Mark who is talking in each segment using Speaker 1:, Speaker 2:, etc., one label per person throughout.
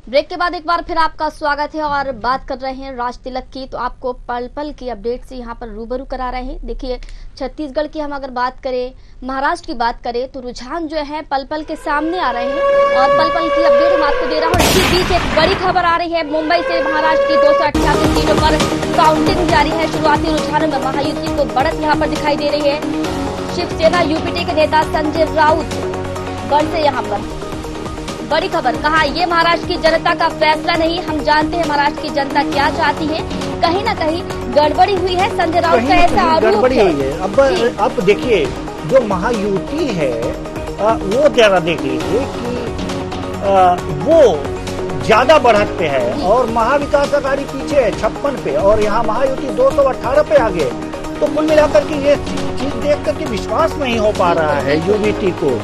Speaker 1: Break के बाद एक बार फिर आपका स्वागत है और बात कर रहे हैं राज तिलक की। तो आपको पल पल की अपडेट से यहाँ पर रूबरू करा रहे हैं। देखिए, छत्तीसगढ़ की हम अगर बात करें, महाराष्ट्र की बात करें तो रुझान जो है पल पल के सामने आ रहे हैं और पल पल की अपडेट हम आपको दे रहा हूँ। इसी बीच एक बड़ी खबर आ रही है। मुंबई से महाराष्ट्र की 288 सीटों पर काउंटिंग जारी है। शुरुआती रुझानों में महायुति को बढ़त यहाँ पर दिखाई दे रही है। शिवसेना यूपीटी के नेता संजय राउत गढ़ से यहाँ पर बड़ी खबर, कहा ये महाराष्ट्र की जनता का फैसला नहीं, हम जानते हैं महाराष्ट्र की जनता क्या चाहती है। कहीं ना कहीं गड़बड़ी हुई है, संजय राउत का ऐसा आरोप है।
Speaker 2: अब देखिए, जो महायुति है वो जरा देख लीजिए कि वो ज्यादा बढ़त पे है और महाविकास अघाड़ी पीछे है 56 पे और यहाँ महायुति 218 पे आगे। तो कुल मिलाकर के ये चीज देख करके विश्वास नहीं हो पा रहा है यूबीटी को,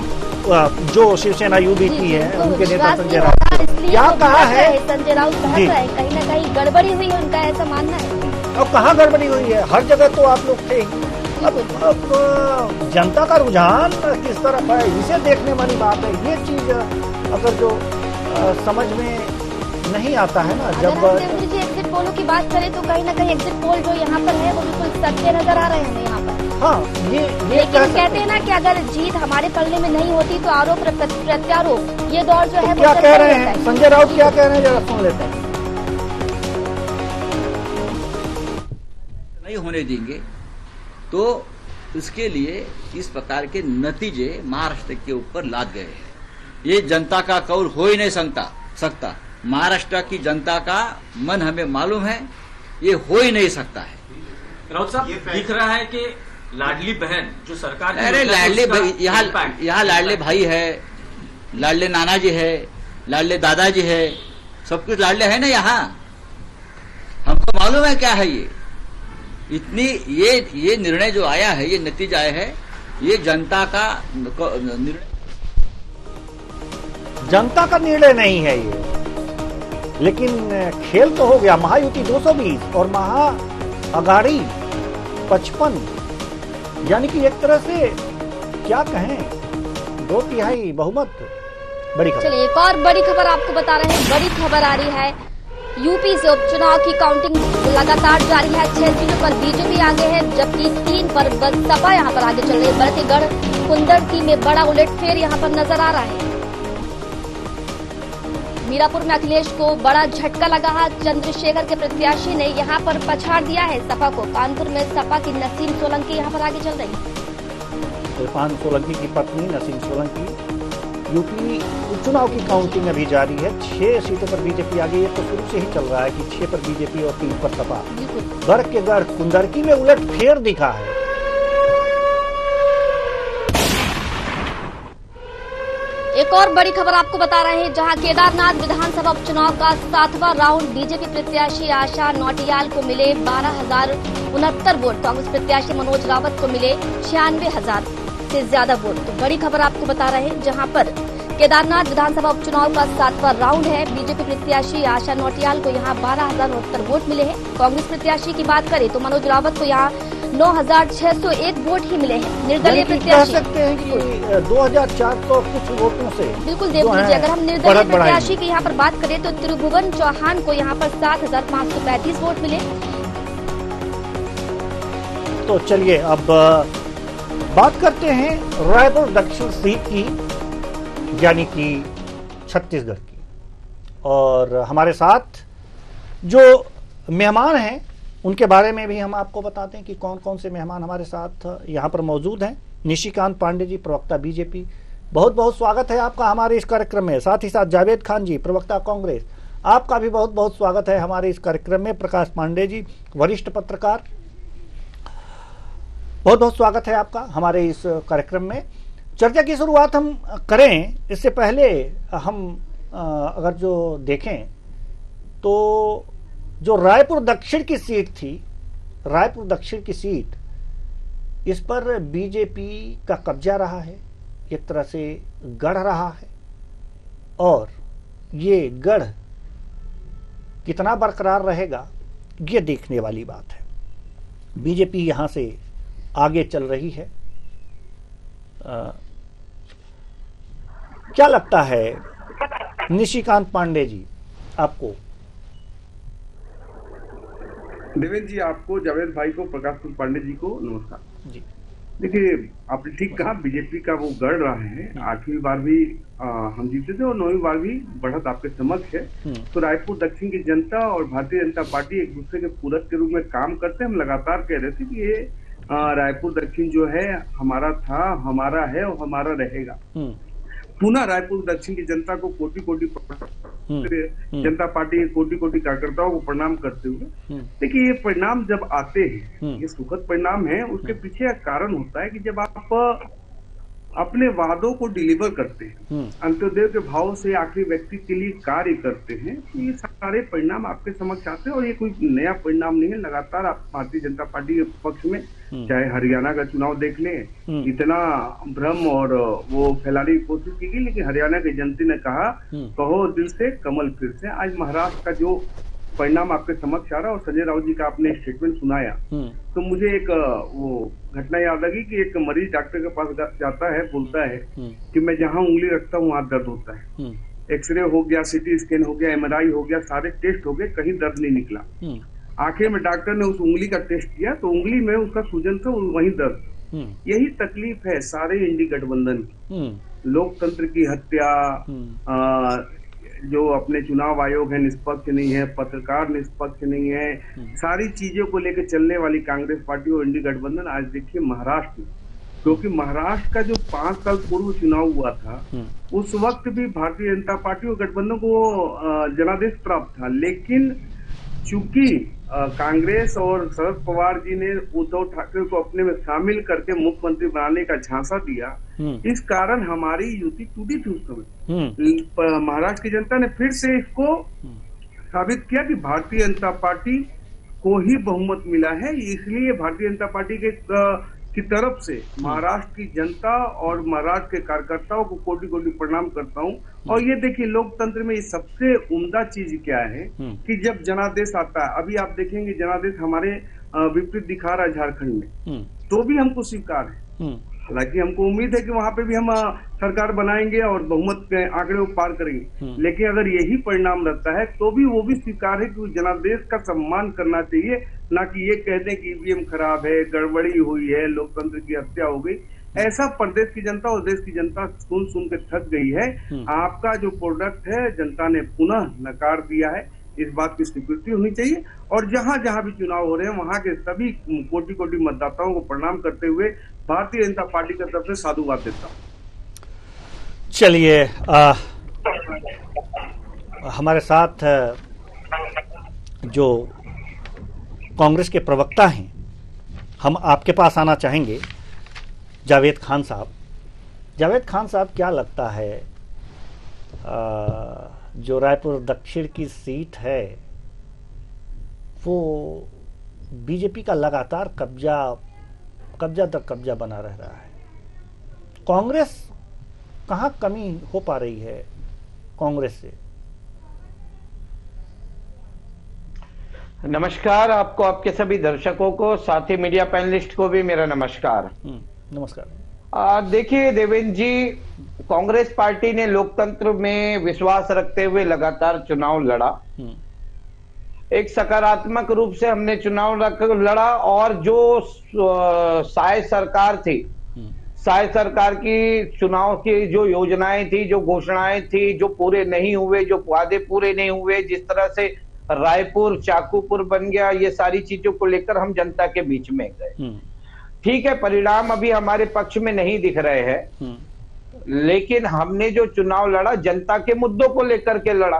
Speaker 2: जो शिवसेना यूबीटी है उनके नेता संजय राउत क्या कहा है।
Speaker 1: संजय राउत कहीं ना कहीं गड़बड़ी हुई है, उनका ऐसा मानना है।
Speaker 2: अब कहाँ गड़बड़ी हुई है, हर जगह तो आप लोग थे। अब जनता का रुझान किस तरफ है, इसे देखने वाली बात है। ये चीज अगर जो समझ में नहीं आता है ना, जब
Speaker 1: एग्जिट पोलों की बात करें तो कहीं ना कहीं एग्जिट पोल जो यहाँ पर है वो बिल्कुल सच्चे नजर आ रहे हैं यहाँ पर।
Speaker 2: हाँ, ये
Speaker 1: लेकिन कहते हैं ना कि अगर जीत हमारे पल्ले में नहीं होती तो आरोप प्रत्यारोप ये दौर जो है
Speaker 2: क्या कह रहे हैं संजय राउत, क्या कह रहे हैं जरा सुन लेते हैं।
Speaker 3: नहीं होने देंगे तो उसके लिए इस प्रकार के नतीजे महाराष्ट्र के ऊपर लाद गए हैं। ये जनता का कौल हो ही नहीं सकता। महाराष्ट्र की जनता का मन हमें मालूम है, ये हो ही नहीं सकता है।
Speaker 4: राउत साहब, दिख रहा है कि लाडली बहन जो सरकार,
Speaker 3: अरे लाडले भाई, यहाँ लाडले भाई है, लाडले नाना जी है, लाडले दादाजी है, सब कुछ लाडले है ना यहाँ। हमको मालूम है क्या है ये। इतनी ये निर्णय जो आया है, ये नतीजा आया है, ये जनता का निर्णय,
Speaker 2: जनता का निर्णय नहीं है ये। लेकिन खेल तो हो गया। महायुति 220 और महा अघाड़ी 55, यानी कि एक तरह से क्या कहें, 2/3 बहुमत। बड़ी खबर।
Speaker 1: चलिए एक और बड़ी खबर आपको बता रहे हैं। बड़ी खबर आ रही है, यूपी से उपचुनाव की काउंटिंग लगातार जारी है। 6 सीटों पर बीजेपी आगे है, जबकि 3 पर सपा यहाँ पर आगे चल रही है। बड़केगढ़ कुंदरकी में बड़ा उलटफेर यहाँ पर नजर आ रहा है। मीरापुर में अखिलेश को बड़ा झटका लगा है। चंद्रशेखर के प्रत्याशी ने यहाँ पर पछाड़ दिया है सपा को। कानपुर में सपा की नसीम सोलंकी यहाँ पर आगे चल रही है।
Speaker 2: इरफान सोलंकी की पत्नी नसीम सोलंकी। यूपी उपचुनाव की काउंटिंग अभी जारी है। 6 सीटों पर बीजेपी आगे। ये तो शुरू से ही चल रहा है कि 6 पर बीजेपी और 3 पर सपा। बड़केगढ़ कुंदरकी में उलटफेर दिखा है।
Speaker 1: एक और बड़ी खबर आपको बता रहे हैं, जहां केदारनाथ विधानसभा उपचुनाव का 7वां राउंड बीजेपी प्रत्याशी आशा नौटियाल को मिले 12,069 वोट। कांग्रेस प्रत्याशी मनोज रावत को मिले 96,000 से ज्यादा वोट। तो बड़ी खबर आपको बता रहे हैं, जहां पर केदारनाथ विधानसभा उपचुनाव का 7वां राउंड है। बीजेपी प्रत्याशी आशा नौटियाल को यहां 12,069 वोट मिले हैं। कांग्रेस प्रत्याशी की बात करें तो मनोज रावत को यहां 9,601 वोट ही मिले हैं। निर्दलीय प्रत्याशी
Speaker 2: कह सकते हैं कि 2,400 कुछ वोटों से
Speaker 1: बिल्कुल देव लीजिए। अगर हम निर्दलीय प्रत्याशी की यहाँ पर बात करें तो त्रिभुवन चौहान को यहाँ पर 7,535 वोट मिले।
Speaker 2: तो चलिए अब बात करते हैं रायपुर दक्षिण सीट की, यानी कि छत्तीसगढ़ की। और हमारे साथ जो मेहमान हैं उनके बारे में भी हम आपको बताते हैं कि कौन कौन से मेहमान हमारे साथ यहाँ पर मौजूद हैं। निशिकांत पांडे जी, प्रवक्ता बीजेपी, बहुत बहुत स्वागत है आपका हमारे इस कार्यक्रम में। साथ ही साथ जावेद खान जी, प्रवक्ता कांग्रेस, आपका भी बहुत बहुत स्वागत है हमारे इस कार्यक्रम में। प्रकाश पांडे जी, वरिष्ठ पत्रकार, बहुत बहुत स्वागत है आपका हमारे इस कार्यक्रम में। चर्चा की शुरुआत हम करें इससे पहले हम अगर जो देखें तो जो रायपुर दक्षिण की सीट थी, रायपुर दक्षिण की सीट, इस पर बीजेपी का कब्जा रहा है, एक तरह से गढ़ रहा है। और ये गढ़ कितना बरकरार रहेगा ये देखने वाली बात है। बीजेपी यहां से आगे चल रही है। क्या लगता है निशिकांत पांडे जी, आपको?
Speaker 5: देवेंद्र जी, आपको, जावेद भाई को, प्रकाश पांडे जी को नमस्कार
Speaker 2: जी।
Speaker 5: देखिए, आपने ठीक कहा, बीजेपी का वो गढ़ रहा है। 8वीं बार भी हम जीते थे और 9वीं बार भी बढ़त आपके समक्ष है। तो रायपुर दक्षिण की जनता और भारतीय जनता पार्टी एक दूसरे के पूरक के रूप में काम करते हैं। हम लगातार कह रहे थे कि ये रायपुर दक्षिण जो है हमारा था, हमारा है और हमारा रहेगा। पुनः रायपुर दक्षिण की जनता को कोटि कोटि जनता पार्टी के कोटि कोटि कार्यकर्ताओं को प्रणाम करते हुए, देखिए ये परिणाम जब आते हैं, ये सुखद परिणाम है। उसके पीछे एक कारण होता है कि जब आप अपने वादों को डिलीवर करते हैं, अंत्योदय के भाव से आखिरी व्यक्ति के लिए कार्य करते हैं, तो ये सारे परिणाम आपके समक्ष आते हैं। और ये कोई नया परिणाम नहीं है। लगातार आप भारतीय जनता पार्टी के पक्ष में, चाहे हरियाणा का चुनाव देख लें, इतना भ्रम और वो फैलाने की कोशिश की गई, लेकिन हरियाणा की जनता ने कहा कहो दिल से कमल फिर से। आज महाराष्ट्र का जो परिणाम आपके समक्ष आ रहा है और संजय राउत जी का आपने स्टेटमेंट सुनाया, तो मुझे एक वो घटना याद आ गई कि एक मरीज डॉक्टर के पास जाता है, बोलता है कि मैं जहां उंगली रखता हूँ वहां दर्द होता है। एक्सरे हो गया, सीटी स्कैन हो गया, MRI हो गया, सारे टेस्ट हो गए, कहीं दर्द नहीं निकला। आखिर में डॉक्टर ने उस उंगली का टेस्ट किया तो उंगली में उसका सूजन था, वहीं दर्द। यही तकलीफ है सारे इंडी गठबंधन की। लोकतंत्र की हत्या, जो अपने चुनाव आयोग है निष्पक्ष नहीं है, पत्रकार निष्पक्ष नहीं है, सारी चीजों को लेकर चलने वाली कांग्रेस पार्टी और इंडी गठबंधन आज देखिए महाराष्ट्र में, क्योंकि महाराष्ट्र का जो 5 साल पूर्व चुनाव हुआ था, उस वक्त भी भारतीय जनता पार्टी और गठबंधन को जनादेश प्राप्त था। लेकिन चूंकि कांग्रेस और शरद पवार जी ने उद्धव ठाकरे को अपने में शामिल करके मुख्यमंत्री बनाने का झांसा दिया, इस कारण हमारी युति टूटी थी उस समय। महाराष्ट्र की जनता ने फिर से इसको साबित किया कि भारतीय जनता पार्टी को ही बहुमत मिला है। इसलिए भारतीय जनता पार्टी की तरफ से महाराष्ट्र की जनता और महाराष्ट्र के कार्यकर्ताओं को कोटि कोटि प्रणाम करता हूं। और ये देखिए, लोकतंत्र में ये सबसे उम्दा चीज क्या है कि जब जनादेश आता है, अभी आप देखेंगे जनादेश हमारे विपरीत दिखा रहा है झारखंड में, तो भी हमको स्वीकार है। हालांकि हमको उम्मीद है कि वहां पे भी हम सरकार बनाएंगे और बहुमत के आंकड़े को पार करेंगे, लेकिन अगर यही परिणाम रहता है तो भी वो भी स्वीकार है कि जनादेश का सम्मान करना चाहिए, ना कि ये कह दें कि EVM खराब है, गड़बड़ी हुई है, लोकतंत्र की हत्या हो गई। ऐसा प्रदेश की जनता और देश की जनता सुन सुन के थक गई है। आपका जो प्रोडक्ट है जनता ने पुनः नकार दिया है, इस बात की स्वीकृति होनी चाहिए। और जहां जहां भी चुनाव हो रहे हैं वहां के सभी कोटि कोटि मतदाताओं को प्रणाम करते हुए भारतीय जनता पार्टी की तरफ से साधुवाद देता हूं।
Speaker 2: चलिए, हमारे साथ जो कांग्रेस के प्रवक्ता हैं, हम आपके पास आना चाहेंगे, जावेद खान साहब। जावेद खान साहब, क्या लगता है जो रायपुर दक्षिण की सीट है वो बीजेपी का लगातार कब्जा दर कब्जा बना रह रहा है? कांग्रेस कहां कमी हो पा रही है कांग्रेस से?
Speaker 6: नमस्कार आपको, आपके सभी दर्शकों को, साथ ही मीडिया पैनलिस्ट को भी मेरा नमस्कार।
Speaker 2: नमस्कार।
Speaker 6: देखिए देवेंद्र जी, कांग्रेस पार्टी ने लोकतंत्र में विश्वास रखते हुए लगातार चुनाव लड़ा। एक सकारात्मक रूप से हमने चुनाव लड़ा और जो साय सरकार थी, साय सरकार की चुनाव की जो योजनाएं थी, जो घोषणाएं थी, जो पूरे नहीं हुए, जो वादे पूरे नहीं हुए, जिस तरह से रायपुर चाकूपुर बन गया, ये सारी चीजों को लेकर हम जनता के बीच में गए। ठीक है, परिणाम अभी हमारे पक्ष में नहीं दिख रहे हैं, लेकिन हमने जो चुनाव लड़ा जनता के मुद्दों को लेकर के लड़ा।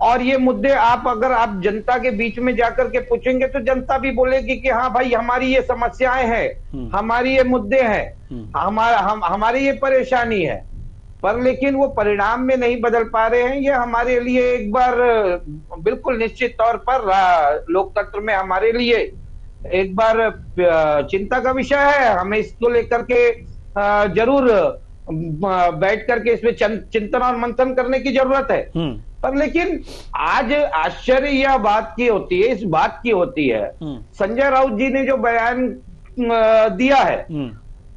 Speaker 6: और ये मुद्दे अगर आप जनता के बीच में जाकर के पूछेंगे तो जनता भी बोलेगी कि हाँ भाई, हमारी ये समस्याएं हैं, हमारी ये मुद्दे हैं, हमारी ये परेशानी है। पर लेकिन वो परिणाम में नहीं बदल पा रहे हैं। ये हमारे लिए एक बार बिल्कुल निश्चित तौर पर लोकतंत्र में हमारे लिए एक बार चिंता का विषय है। हमें इसको लेकर के जरूर बैठ करके इसमें चिंतन और मंथन करने की जरूरत है। पर लेकिन आज आश्चर्य यह बात की होती है, इस बात की होती है, संजय राउत जी ने जो बयान दिया है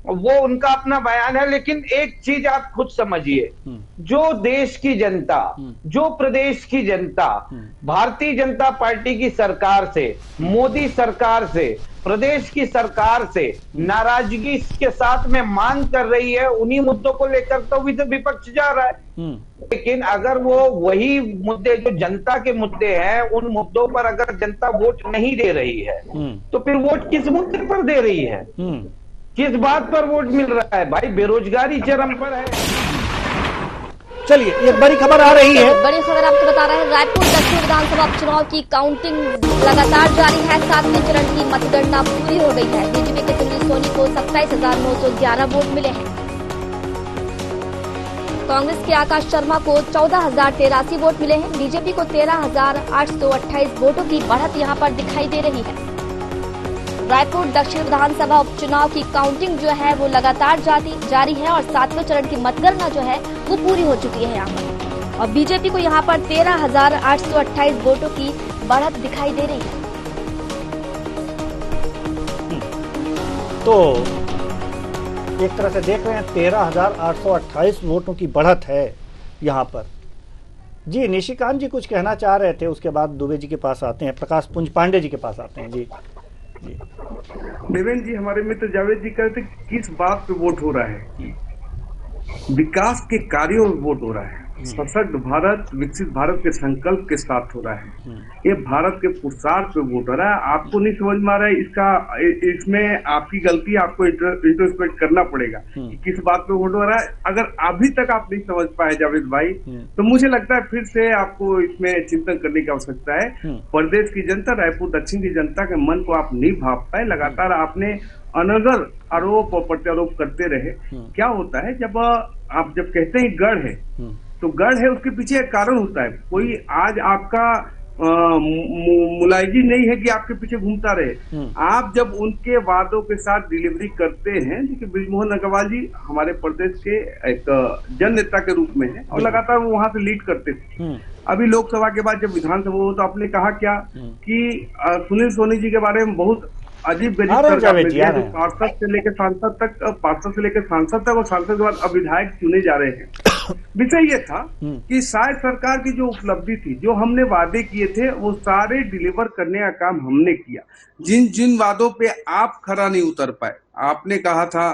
Speaker 6: वो उनका अपना बयान है, लेकिन एक चीज आप खुद समझिए, जो देश की जनता, जो प्रदेश की जनता भारतीय जनता पार्टी की सरकार से, मोदी सरकार से, प्रदेश की सरकार से नाराजगी के साथ में मांग कर रही है, उन्हीं मुद्दों को लेकर तो विपक्ष जा रहा है। लेकिन अगर वो वही मुद्दे जो जनता के मुद्दे हैं, उन मुद्दों पर अगर जनता वोट नहीं दे रही है, तो फिर वोट किस मुद्दे पर दे रही है, किस बात पर वोट मिल रहा है? भाई बेरोजगारी चरम पर है।
Speaker 2: चलिए एक बड़ी खबर आ रही है,
Speaker 1: बड़ी खबर आपको बता रहे हैं। रायपुर दक्षिण विधानसभा उपचुनाव की काउंटिंग लगातार जारी है। 7वें चरण की मतगणना पूरी हो गई है। बीजेपी के सुनील सोनी को 27,911 वोट मिले हैं। कांग्रेस के आकाश शर्मा को 14,083 वोट मिले हैं। बीजेपी को 13,828 वोटों की बढ़त यहां पर दिखाई दे रही है। रायपुर दक्षिण विधानसभा उपचुनाव की काउंटिंग जो है वो लगातार जारी है और 7वें चरण की मतगणना जो है वो पूरी हो चुकी है यहाँ पर, और बीजेपी को यहाँ पर 13,828 वोटों की बढ़त दिखाई दे रही है।
Speaker 2: तो एक तरह से देख रहे हैं 13,828 वोटों की बढ़त है यहाँ पर। जी निशिकांत जी कुछ कहना चाह रहे थे, उसके बाद दुबे जी के पास आते हैं, प्रकाश पुंज पांडे जी के पास आते हैं। जी
Speaker 5: देवेंद्र जी, हमारे मित्र जावेद जी कहते किस बात पे वोट हो रहा है? विकास के कार्यों में वोट हो रहा है। सशक्त भारत, विकसित भारत के संकल्प के साथ हो रहा है। ये भारत के पुरुषार्थ पे वोट हो रहा है। आपको नहीं समझ में आ रहा है, इसमें आपकी गलती, आपको इंट्रोस्पेक्ट करना पड़ेगा कि किस बात पे वोट हो रहा है। अगर अभी तक आप नहीं समझ पाए जावेद भाई, तो मुझे लगता है फिर से आपको इसमें चिंतन करने की आवश्यकता है। प्रदेश की जनता, रायपुर दक्षिण की जनता के मन को आप नहीं भाप पाए। लगातार आपने अनगर आरोप और प्रत्यारोप करते रहे। क्या होता है जब आप कहते हैं गढ़ है, तो गढ़ है, उसके पीछे एक कारण होता है। कोई आज आपका मुलायजी नहीं है कि आपके पीछे घूमता रहे। आप जब उनके वादों के साथ डिलीवरी करते हैं, देखिए बृजमोहन अग्रवाल जी हमारे प्रदेश के एक जन नेता के रूप में है और लगातार वो वहां से लीड करते थे। अभी लोकसभा के बाद जब विधानसभा हो तो आपने कहा क्या कि सुनील सोनी जी के बारे में बहुत अजीब पार्षद से लेकर सांसद तक, पार्षद से लेकर सांसद तक और सांसद के बाद अब विधायक चुने जा रहे हैं। विषय ये था कि शायद सरकार की जो उपलब्धि थी, जो हमने वादे किए थे, वो सारे डिलीवर करने का काम हमने किया। जिन जिन वादों पे आप खरा नहीं उतर पाए, आपने कहा था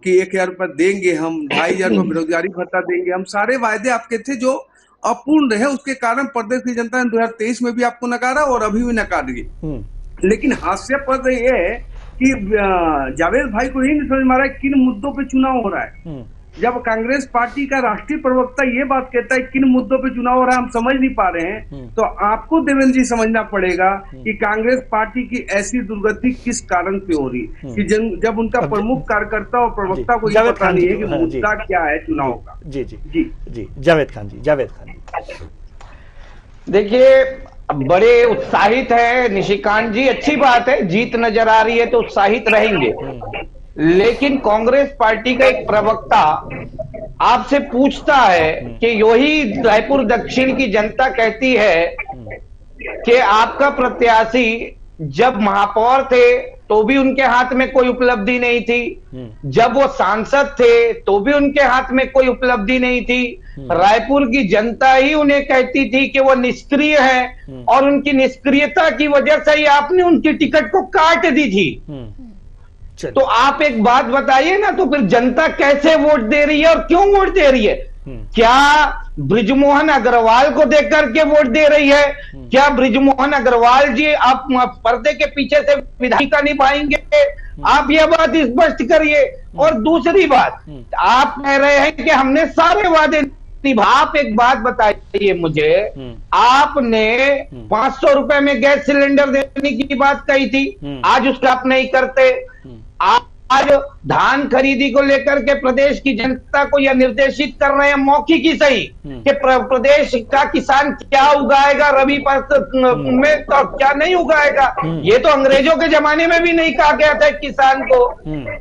Speaker 5: कि 1,000 रुपए देंगे हम, 2,500 रुपए बेरोजगारी भत्ता देंगे, हम सारे वायदे आपके थे जो अपूर्ण रहे। उसके कारण प्रदेश की जनता ने 2023 में भी आपको नकारा और अभी भी नकार दिए। लेकिन हास्यास्पद ये है कि जावेद भाई को ही नहीं समझ में आ रहा है किन मुद्दों पे चुनाव हो रहा है। जब कांग्रेस पार्टी का राष्ट्रीय प्रवक्ता ये बात कहता है किन मुद्दों पे चुनाव हो रहा है हम समझ नहीं पा रहे हैं, तो आपको देवेंद्र जी समझना पड़ेगा कि कांग्रेस पार्टी की ऐसी दुर्गति किस कारण से हो रही है कि जब उनका प्रमुख कार्यकर्ता और प्रवक्ता को ये पता नहीं है कि मुद्दा क्या है चुनाव का।
Speaker 2: जी जी जी जी जावेद खान जी
Speaker 6: देखिए, बड़े उत्साहित है निशिकांत जी, अच्छी बात है, जीत नजर आ रही है तो उत्साहित रहेंगे। लेकिन कांग्रेस पार्टी का एक प्रवक्ता आपसे पूछता है कि यही रायपुर दक्षिण की जनता कहती है कि आपका प्रत्याशी जब महापौर थे तो भी उनके हाथ में कोई उपलब्धि नहीं थी, जब वो सांसद थे तो भी उनके हाथ में कोई उपलब्धि नहीं थी। रायपुर की जनता ही उन्हें कहती थी कि वो निष्क्रिय हैं और उनकी निष्क्रियता की वजह से ही आपने उनकी टिकट को काट दी थी। तो आप एक बात बताइए ना, तो फिर जनता कैसे वोट दे रही है और क्यों वोट दे रही है? क्या बृजमोहन अग्रवाल को देख करके वोट दे रही है? क्या बृजमोहन अग्रवाल जी आप पर्दे के पीछे से विधायिका निभाएंगे? आप यह बात स्पष्ट करिए। और दूसरी बात, आप कह रहे हैं कि हमने सारे वादे निभा। आप एक बात बताइए मुझे, आपने 500 रुपए में गैस सिलेंडर देने की बात कही थी, आज उसका आप नहीं करते। आज धान खरीदी को लेकर के प्रदेश की जनता को यह निर्देशित कर रहे हैं, मौखिक ही सही, कि प्रदेश का किसान क्या उगाएगा रबी में तो क्या नहीं उगाएगा। ये तो अंग्रेजों के जमाने में भी नहीं कहा गया था किसान को।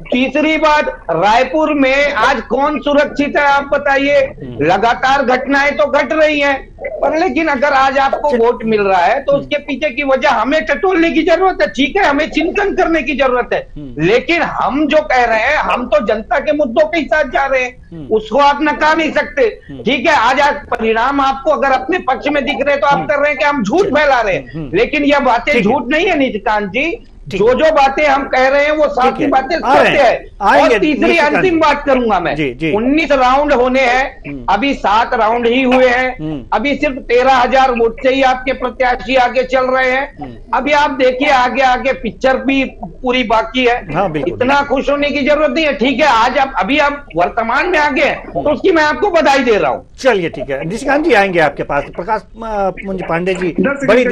Speaker 6: तीसरी बात, रायपुर में आज कौन सुरक्षित है आप बताइए? लगातार घटनाएं तो घट रही हैं। पर लेकिन अगर आज आपको वोट मिल रहा है तो उसके पीछे की वजह हमें टटोलने की जरूरत है, ठीक है, हमें चिंतन करने की जरूरत है, लेकिन हम जो कह रहे हैं हम तो जनता के मुद्दों के साथ जा रहे हैं, उसको आप नकार नहीं सकते। ठीक है, आज परिणाम आपको अगर अपने पक्ष में दिख रहे हैं तो आप कर रहे हैं कि हम झूठ फैला रहे हैं, लेकिन यह बातें झूठ नहीं है निशिकांत जी। जो बातें हम कह रहे हैं वो सारी बातें सत्य है। और तीसरी अंतिम बात करूंगा मैं, 19 राउंड होने हैं, अभी 7 राउंड ही हुए हैं, अभी सिर्फ 13,000 वोट से ही आपके प्रत्याशी आगे चल रहे हैं। अभी आप देखिए आगे आगे पिक्चर भी पूरी बाकी है।
Speaker 2: हाँ,
Speaker 6: इतना खुश होने की जरूरत नहीं है। ठीक है, आज आप अभी आप वर्तमान में आगे हैं तो उसकी मैं आपको बधाई दे रहा हूँ।
Speaker 2: चलिए ठीक है, निशिकांत जी आएंगे आपके पास। प्रकाश पुंज पांडे जी बड़ी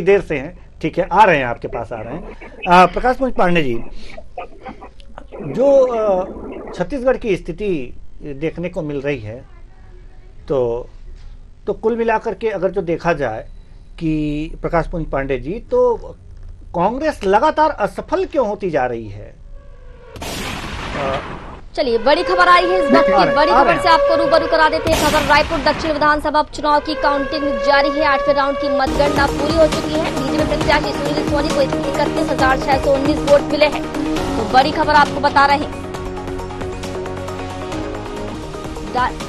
Speaker 2: देर से हैं, ठीक है, आ रहे हैं आपके पास, आ रहे हैं। प्रकाश पुंज पांडे जी, जो छत्तीसगढ़ की स्थिति देखने को मिल रही है, तो कुल मिलाकर के अगर जो देखा जाए कि प्रकाश पुंज पांडे जी, तो कांग्रेस लगातार असफल क्यों होती जा रही है?
Speaker 1: चलिए, बड़ी खबर आई है इस वक्त की, बड़ी खबर से आपको रूबरू करा देते हैं। खबर रायपुर दक्षिण विधानसभा उपचुनाव की काउंटिंग जारी है। 8वें राउंड की मतगणना पूरी हो चुकी है। बीजेपी प्रत्याशी सुनील सोनी को 31,619 वोट मिले हैं। तो बड़ी खबर आपको बता रहे हैं,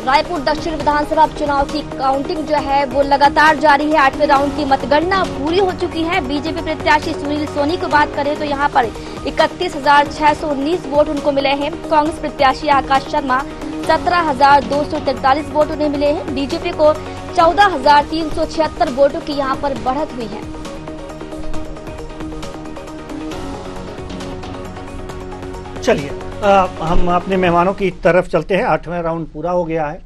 Speaker 1: रायपुर दक्षिण विधानसभा उपचुनाव की काउंटिंग जो है वो लगातार जारी है। 8वें राउंड की मतगणना पूरी हो चुकी है। बीजेपी प्रत्याशी सुनील सोनी की बात करें तो यहाँ पर 31,619 वोट उनको मिले हैं। कांग्रेस प्रत्याशी आकाश शर्मा 17,243 वोट उन्हें मिले हैं। बीजेपी को 14,376 वोटों की यहाँ पर बढ़त हुई है।
Speaker 2: चलिए, हम अपने मेहमानों की तरफ चलते हैं। 8वां राउंड पूरा हो गया है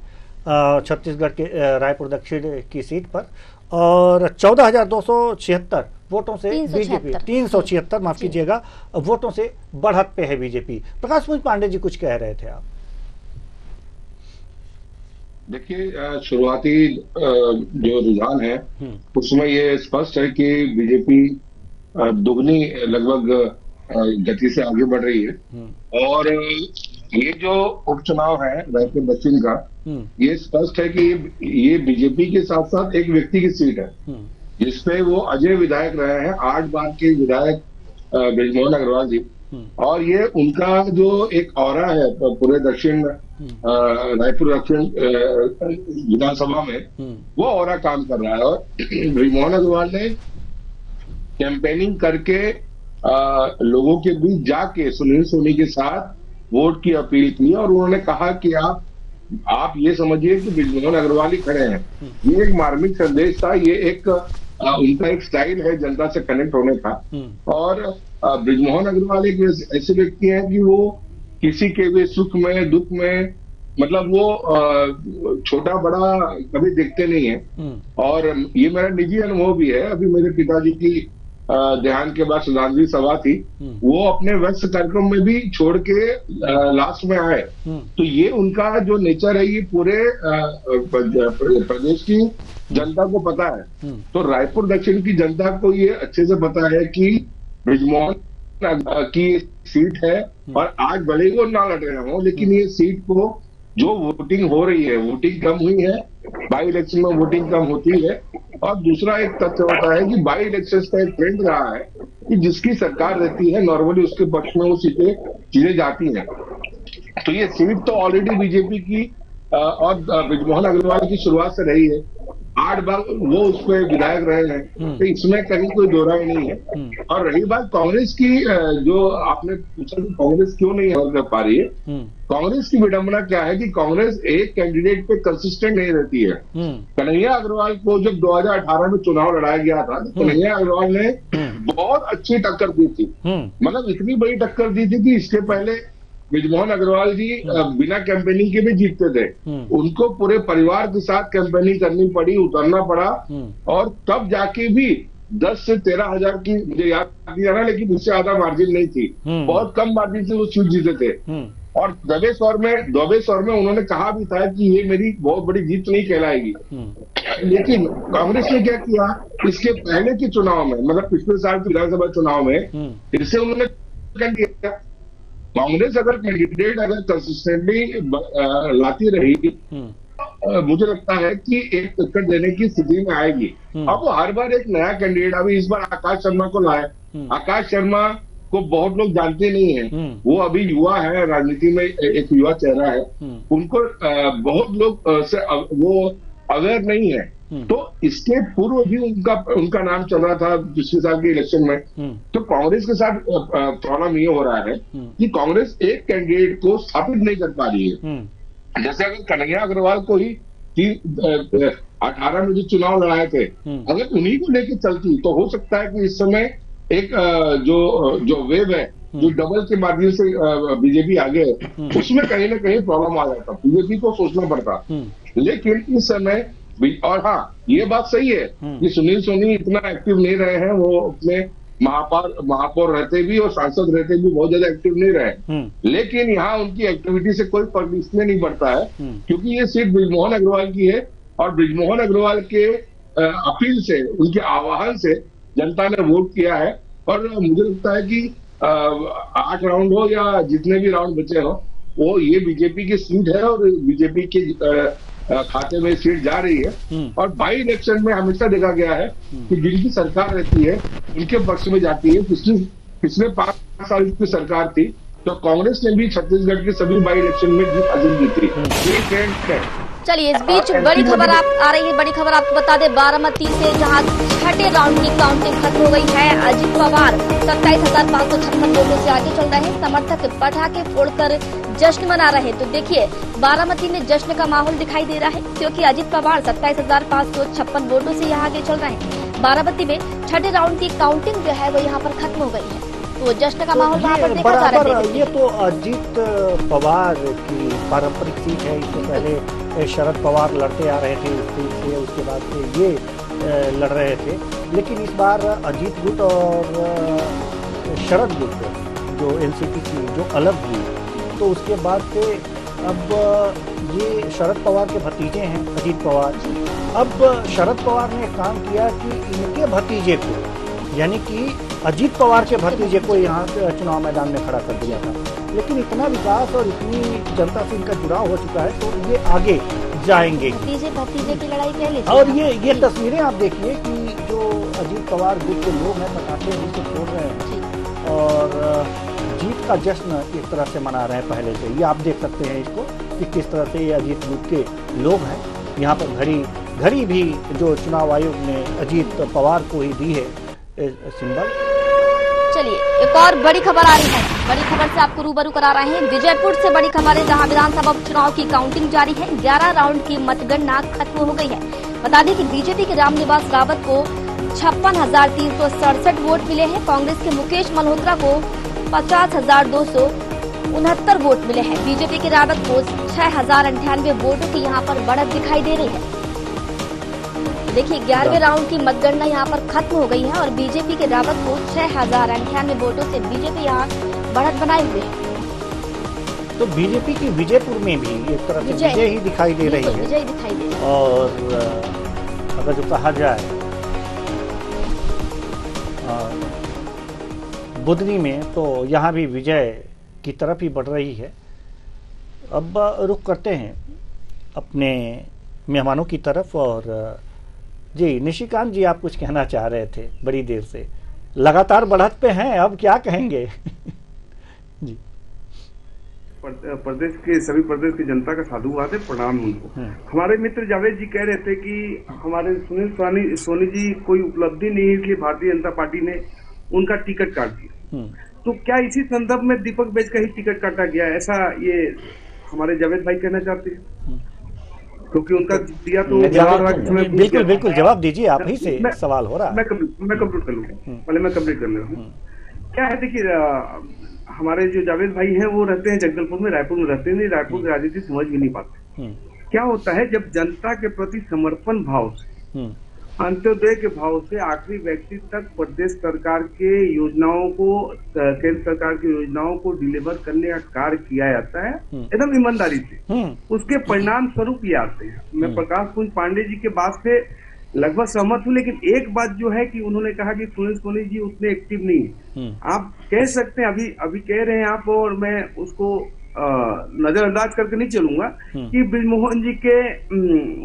Speaker 2: छत्तीसगढ़ के रायपुर दक्षिण की सीट पर, और 14,276 वोटों से बीजेपी 376 माफ कीजिएगा वोटों से बढ़त पे है बीजेपी। प्रकाश पुंज पांडे जी कुछ कह रहे थे आप।
Speaker 7: देखिए, शुरुआती जो रुझान है उसमें ये स्पष्ट है कि बीजेपी दुगनी लगभग गति से आगे बढ़ रही है। और ये जो उपचुनाव है रायपुर दक्षिण का, ये स्पष्ट है कि ये बीजेपी के साथ साथ एक व्यक्ति की सीट है, जिसपे वो अजय विधायक रहे हैं, 8 बार के विधायक बृजमोहन अग्रवाल जी। और ये उनका जो एक ऑरा है पूरे दक्षिण रायपुर दक्षिण विधानसभा में, वो ऑरा काम कर रहा है। और बृजमोहन अग्रवाल ने कैंपेनिंग करके लोगों के बीच जाके सुनील सोनी के साथ वोट की अपील की, और उन्होंने कहा कि आप ये समझिए कि बृजमोहन अग्रवाल ही खड़े हैं। ये एक मार्मिक संदेश था, ये एक उनका एक स्टाइल है जनता से कनेक्ट होने का। और बृजमोहन अग्रवाल एक ऐसे व्यक्ति हैं कि वो किसी के भी सुख में दुख में, मतलब वो छोटा बड़ा कभी देखते नहीं है। और ये मेरा निजी अनुभव भी है। अभी मेरे पिताजी की देहांत के बाद श्रद्धांजलि सभा थी, वो अपने व्यस्त कार्यक्रम में भी छोड़ के लास्ट में आए। तो ये उनका जो नेचर है, ये पूरे प्रदेश की जनता को पता है। तो रायपुर दक्षिण की जनता को ये अच्छे से पता है कि बृजमोहन की सीट है, और आज भले ही वो ना लड़ रहे हो, लेकिन ये सीट को जो वोटिंग हो रही है, वोटिंग कम हुई है, बाई इलेक्शन में वोटिंग कम होती है। और दूसरा एक तथ्य होता है कि बाई इलेक्शन का एक ट्रेंड रहा है कि जिसकी सरकार रहती है नॉर्मली उसके पक्ष में वो चीजें जाती हैं। तो ये सीट तो ऑलरेडी बीजेपी की और बृजमोहन अग्रवाल की शुरुआत से रही है। 8 बार वो उस पर विधायक रहे हैं, तो इसमें कहीं कोई दोहराई नहीं है। और रही बात कांग्रेस की, जो आपने पूछा कि कांग्रेस क्यों नहीं कर पा रही है, कांग्रेस की विडंबना क्या है कि कांग्रेस एक कैंडिडेट पे कंसिस्टेंट नहीं रहती है। कन्हैया अग्रवाल को जब 2018 में चुनाव लड़ाया गया था, तो कन्हैया अग्रवाल ने बहुत अच्छी टक्कर दी थी, मतलब इतनी बड़ी टक्कर दी थी कि इसके पहले बृजमोहन अग्रवाल जी बिना कैंपेनिंग के भी जीतते थे। उनको पूरे परिवार के साथ कैंपेनिंग करनी पड़ी, उतरना पड़ा, और तब जाके भी 10 से 13,000 की, मुझे याद नहीं आ रहा, लेकिन उससे ज्यादा मार्जिन नहीं थी, बहुत कम मार्जिन से वो सीट जीते थे। और दबे स्वर में उन्होंने कहा भी था कि ये मेरी बहुत बड़ी जीत नहीं कहलाएगी। लेकिन कांग्रेस ने क्या किया, इसके पहले के चुनाव में, मतलब पिछले साल के विधानसभा चुनाव में, इससे उन्होंने क्या किया, कांग्रेस अगर कैंडिडेट अगर कंसिस्टेंटली लाती रही मुझे लगता है कि एक टक्कर देने की स्थिति में आएगी। अब वो हर बार एक नया कैंडिडेट, अभी इस बार आकाश शर्मा को लाया। आकाश शर्मा को बहुत लोग जानते नहीं है, वो अभी युवा है, राजनीति में एक युवा चेहरा है, उनको बहुत लोग वो अवेयर नहीं है। तो इसके पूर्व भी उनका नाम चल रहा था पिछले साल के इलेक्शन में। तो कांग्रेस के साथ प्रॉब्लम ये हो रहा है कि कांग्रेस एक कैंडिडेट को स्थापित नहीं कर पा रही है। जैसे अगर कन्हैया अग्रवाल को ही 18 में जो चुनाव लड़ाए थे, अगर उन्हीं को लेकर चलती तो हो सकता है कि इस समय एक जो वेव है, जो डबल के माध्यम से बीजेपी आगे है, उसमें कहीं ना कहीं प्रॉब्लम आ जाता, बीजेपी को सोचना पड़ता। लेकिन इस समय, और हाँ, ये बात सही है कि सुनील सोनी इतना एक्टिव नहीं रहे हैं, वो अपने महापौर रहते भी और सांसद रहते भी बहुत ज्यादा एक्टिव नहीं रहे। लेकिन यहाँ उनकी एक्टिविटी से कोई फर्क इसलिए नहीं पड़ता है क्योंकि ये सीट बृजमोहन अग्रवाल की है, और बृजमोहन अग्रवाल के अपील से, उनके आह्वान से जनता ने वोट किया है। और मुझे लगता है कि 8 राउंड हो या जितने भी राउंड बचे हो, वो ये बीजेपी की सीट है और बीजेपी के खाते में सीट जा रही है। और बाई इलेक्शन में हमेशा देखा गया है कि जिनकी सरकार रहती है उनके पक्ष में जाती है। पिछले 5 साल की सरकार थी तो कांग्रेस ने भी छत्तीसगढ़ के सभी बाई इलेक्शन में जीत हासिल की थी। ये ट्रेंड है।
Speaker 1: चलिए, इस बीच बड़ी खबर आ रही है। बड़ी खबर आपको बता दें, बारामती से जहां छठे राउंड की काउंटिंग खत्म हो गई है। अजित पवार 27,556 वोटों से आगे चल रहे हैं। समर्थक पटाखे फोड़कर जश्न मना रहे हैं। तो देखिए, बारामती में जश्न का माहौल दिखाई दे रहा है क्योंकि अजित पवार 27,556 वोटों से यहाँ आगे चल रहे हैं। बारामती में छठे राउंड की काउंटिंग जो है वो यहाँ पर खत्म हो गई है, तो जश्न का माहौल वहाँ पर देखा जा रहा है।
Speaker 2: ये तो अजित पवार की पारंपरिक सीट है। इससे पहले शरद पवार लड़ते आ रहे थे उस सीट से, उसके बाद से ये लड़ रहे थे। लेकिन इस बार अजित गुट और शरद गुट जो एनसीपी की जो अलग हुई, तो उसके बाद से अब ये शरद पवार के भतीजे हैं अजित पवार। अब शरद पवार ने काम किया कि इनके भतीजे को, यानी कि अजित पवार के भतीजे को यहाँ चुनाव मैदान में खड़ा कर दिया था। लेकिन इतना विकास और इतनी जनता से इनका जुड़ाव हो चुका है तो ये आगे जाएंगे।
Speaker 1: भतीजे की लड़ाई पहले। और
Speaker 2: ये तस्वीरें आप देखिए कि जो अजित पवार गुट के लोग हैं पटाखे नीचे फोड़ रहे हैं और जीत का जश्न एक तरह से मना रहे हैं पहले से। ये आप देख सकते हैं इसको कि किस तरह से ये अजित गुट के लोग हैं। यहाँ पर घड़ी भी जो चुनाव आयोग ने अजित पवार को ही दी है सिंबल।
Speaker 1: चलिए, एक और बड़ी खबर आ रही है। बड़ी खबर से आपको रूबरू करा रहे हैं। विजयपुर से बड़ी खबर है, जहां विधानसभा उपचुनाव की काउंटिंग जारी है। 11 राउंड की मतगणना खत्म हो गई है। बता दें कि बीजेपी के रामनिवास रावत को 56,367 वोट मिले हैं। कांग्रेस के मुकेश मल्होत्रा को 50,269 वोट मिले हैं। बीजेपी के रावत को 6,098 वोटों की यहाँ पर बढ़त दिखाई दे रही है। देखिए, 11वें राउंड की मतगणना यहाँ पर खत्म हो गई है और बीजेपी के रावत को 6,098 वोटों से बीजेपी यहाँ बढ़त बनाए हुए है।
Speaker 2: तो बीजेपी की विजयपुर में भी एक तरह से विजय ही दिखाई दे रही है।
Speaker 1: विजय दिखाई दे रही है।
Speaker 2: और अगर जो कहा जाए बुधनी में, तो यहाँ भी विजय की तरफ ही बढ़ रही है। अब रुख करते हैं अपने मेहमानों की तरफ। और जी निशिकांत जी, आप कुछ कहना चाह रहे थे बड़ी देर से, लगातार बढ़त पे हैं, अब क्या कहेंगे? जी,
Speaker 5: प्रदेश के सभी प्रदेश की जनता का साधुवाद है, प्रणाम उनको। हमारे मित्र जावेद जी कह रहे थे कि हमारे सुनील सोनी जी कोई उपलब्धि नहीं है कि भारतीय जनता पार्टी ने उनका टिकट काट दिया। तो क्या इसी संदर्भ में दीपक बैज का ही टिकट काटा गया, ऐसा ये हमारे जावेद भाई कहना चाहते हैं? क्योंकि उनका दिया तो
Speaker 2: बिल्कुल बिल्कुल जवाब दीजिए, आप ही से सवाल हो रहा है।
Speaker 5: मैं कंप्लीट कर लूंगा, पहले मैं कंप्लीट कर ले रहा हूँ। क्या है, देखिए हमारे जो जावेद भाई हैं वो रहते हैं जगदलपुर में, रायपुर में रहते नहीं, रायपुर की राजनीति समझ भी नहीं पाते। क्या होता है, जब जनता के प्रति समर्पण भाव से, अंत्योदय के भाव से आखिरी व्यक्ति तक प्रदेश सरकार के योजनाओं को, केंद्र सरकार की योजनाओं को डिलीवर करने का कार्य किया जाता है एकदम ईमानदारी से, उसके परिणाम स्वरूप ये आते हैं। मैं प्रकाश पुंज पांडे जी के बात से लगभग सहमत हूँ, लेकिन एक बात जो है कि उन्होंने कहा कि सुनील सोनी जी उतने एक्टिव नहीं है। आप कह सकते हैं, अभी कह रहे हैं आप, और मैं उसको नजरअंदाज करके नहीं चलूंगा कि बृजमोहन जी के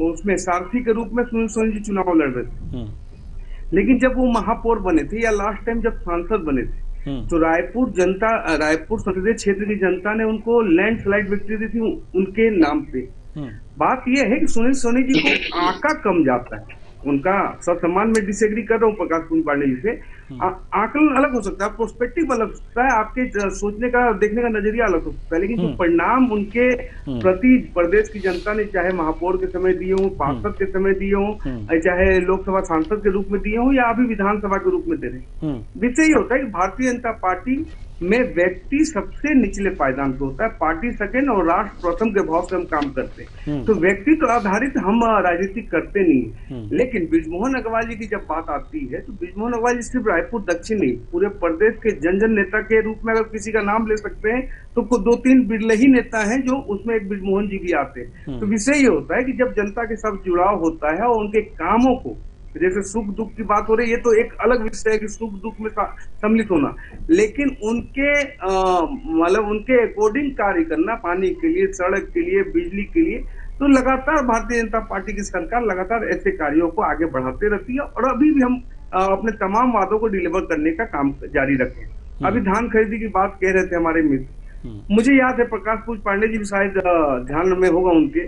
Speaker 5: उसमें सारथी के रूप में सुनील सोनी जी चुनाव लड़ रहे थे, लेकिन जब वो महापौर बने थे या लास्ट टाइम जब सांसद बने थे तो रायपुर संसदीय क्षेत्र की जनता ने उनको लैंडस्लाइड विक्ट्री दी थी उनके नाम पे। बात यह है कि सुनील सोनी जी को आंका कम जाता है, उनका सत्सम्मान में डिसएग्री कर रहा हूँ प्रकाश कुंज पांडे जी से। आकलन अलग हो सकता है, प्रोस्पेक्टिव अलग हो सकता है, आपके सोचने का देखने का नजरिया अलग हो सकता है, लेकिन जो परिणाम उनके प्रति प्रदेश की जनता ने चाहे महापौर के समय दिए हों, पार्षद के समय दिए हों, चाहे लोकसभा सांसद के रूप में दिए हों या अभी विधानसभा के रूप में दे रहे हैं, विषय ये होता है कि भारतीय जनता पार्टी में व्यक्ति सबसे निचले पायदान पे होता है, पार्टी सेकेंड और राष्ट्र प्रथम के भाव से हम काम करते हैं। तो व्यक्ति तो आधारित हम राजनीति करते नहीं। लेकिन बृजमोहन अग्रवाल जी की जब बात आती है तो बृजमोहन अग्रवाल जी सिर्फ रायपुर दक्षिण नहीं, पूरे प्रदेश के जन जन नेता के रूप में अगर किसी का नाम ले सकते हैं तो 2-3 बिरले ही नेता हैं जो उसमें एक बृजमोहन जी भी आते हैं। तो विषय ये होता है कि जब जनता के साथ जुड़ाव होता है और उनके कामों को, जैसे सुख दुख की बात हो रही है, ये तो एक अलग विषय है कि सुख दुख में सम्मिलित होना, लेकिन उनके मतलब उनके अकॉर्डिंग कार्य करना, पानी के लिए, सड़क के लिए, बिजली के लिए, तो लगातार भारतीय जनता पार्टी की सरकार लगातार ऐसे कार्यों को आगे बढ़ाते रहती है और अभी भी हम अपने तमाम वादों को डिलीवर करने का काम जारी रखें। अभी धान खरीदी की बात कह रहे थे हमारे मित्र, मुझे याद है प्रकाश कुंज पांडे जी भी शायद ध्यान में होगा उनके